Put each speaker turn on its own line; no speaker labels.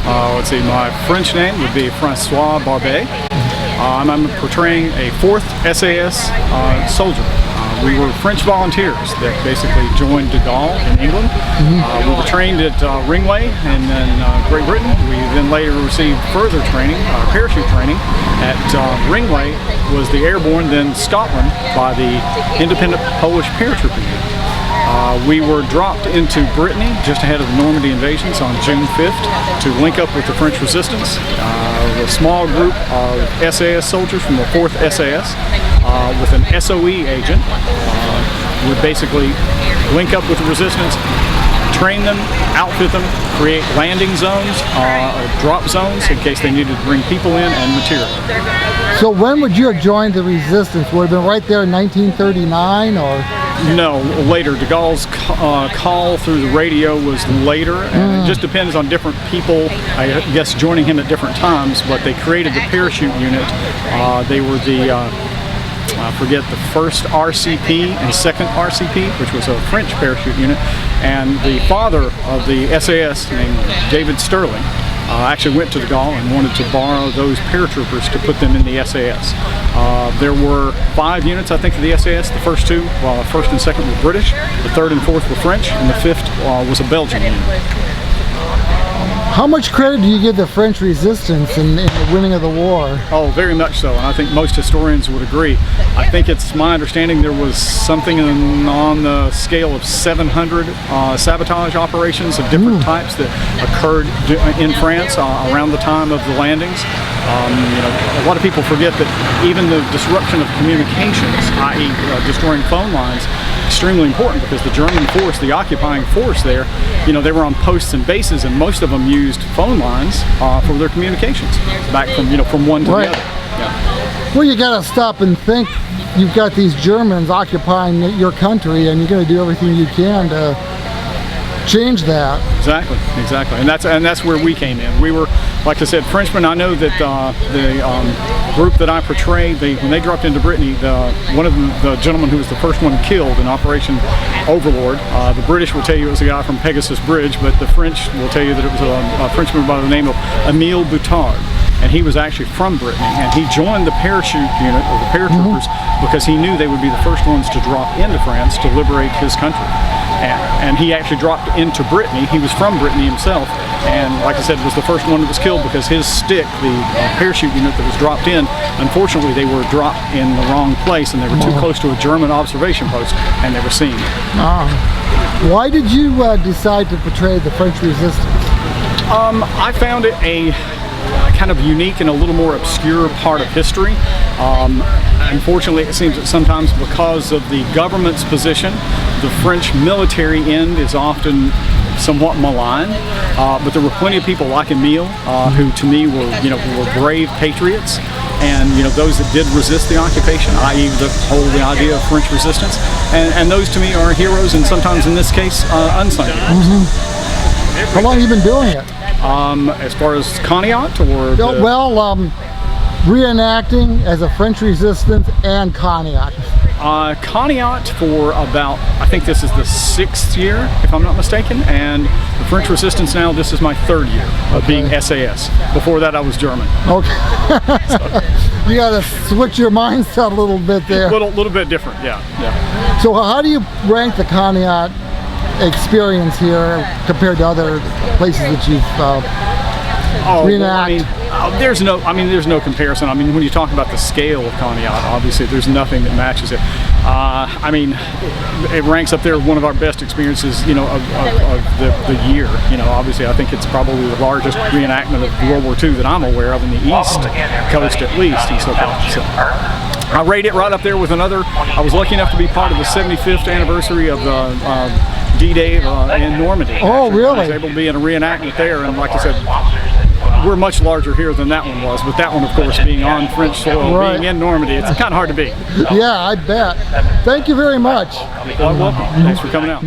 Let's see, my French name would be Francois Barbet. I'm portraying a 4th SAS soldier. We were French volunteers that basically joined de Gaulle in England. We were trained at Ringway in Great Britain. We then later received further training, parachute training, at Ringway was the airborne, then Scotland, by the independent Polish paratrooper unit. We were dropped into Brittany just ahead of the Normandy invasions on June 5th to link up with the French resistance. A small group of SAS soldiers from the 4th SAS with an SOE agent would basically link up with the resistance, train them, outfit them, create landing zones, drop zones in case they needed to bring people in and material.
So when would you have joined the resistance? Would it have been right there in 1939 or?
No, later. De Gaulle's call through the radio was later, and it just depends on different people, I guess, joining him at different times, but they created the parachute unit. They were the, I forget, the 1st RCP and 2nd RCP, which was a French parachute unit, and the father of the SAS, named David Sterling, actually went to de Gaulle and wanted to borrow those paratroopers to put them in the SAS. There were 5 units, I think, of the SAS. The first 2, 1st and 2nd were British, the 3rd and 4th were French, and the 5th was a Belgian unit.
How much credit do you give the French resistance in the winning of the war?
Oh, very much so, and I think most historians would agree. I think it's my understanding there was something on the scale of 700 sabotage operations of different types that occurred in France around the time of the landings. You know, a lot of people forget that even the disruption of communications, i.e. Destroying phone lines, extremely important because the German force, the occupying force there, you know, they were on posts and bases, and most of them used phone lines for their communications back from, you know, from one to the other. Yeah.
Well, you got to stop and think. You've got these Germans occupying your country, and you're going to do everything you can to change that.
Exactly, exactly, and that's where we came in. We were, like I said, Frenchmen. I know that the group that I portrayed, when they dropped into Brittany, one of the gentlemen who was the first one killed in Operation Overlord, the British will tell you it was a guy from Pegasus Bridge, but the French will tell you that it was a Frenchman by the name of Emile Boutard. And he was actually from Brittany, and he joined the parachute unit, or the paratroopers, because he knew they would be the first ones to drop into France to liberate his country. And he actually dropped into Brittany. He was from Brittany himself, and like I said, was the first one that was killed because his stick, the parachute unit that was dropped in, unfortunately they were dropped in the wrong place, and they were too close to a German observation post, and they were seen.
Why did you decide to portray the French resistance?
I found it a kind of unique and a little more obscure part of history. Unfortunately, it seems that sometimes because of the government's position, the French military end is often somewhat maligned, but there were plenty of people like Emile who to me were, you know, were brave patriots, and you know, those that did resist the occupation, i.e. the idea of French resistance, and those to me are heroes, and sometimes in this case unsung heroes.
How long have you been doing it?
As far as Conneaut, or
reenacting as a French resistance and Conneaut.
Conneaut for about, I think this is the 6th year, if I'm not mistaken, and the French resistance now, this is my 3rd year of being SAS. Before that I was German.
Okay. So, you got to switch your mindset a little bit there.
A little bit different, yeah.
So how do you rank the Conneaut experience here compared to other places that you've reenact?
Well, there's no comparison. I mean, when you talk about the scale of Conneaut, obviously there's nothing that matches it. I mean, it ranks up there with one of our best experiences, you know, of the year. You know, obviously I think it's probably the largest reenactment of World War II that I'm aware of in the East Coast, at least. And so I rate it right up there with another. I was lucky enough to be part of the 75th anniversary of the D-Day in Normandy.
Oh, really?
I was able to be in a reenactment there, and like I said, we're much larger here than that one was, but that one, of course, being on French soil, being in Normandy, it's kind of hard to beat.
Yeah, I bet. Thank you very much.
You're welcome. Thanks for coming out.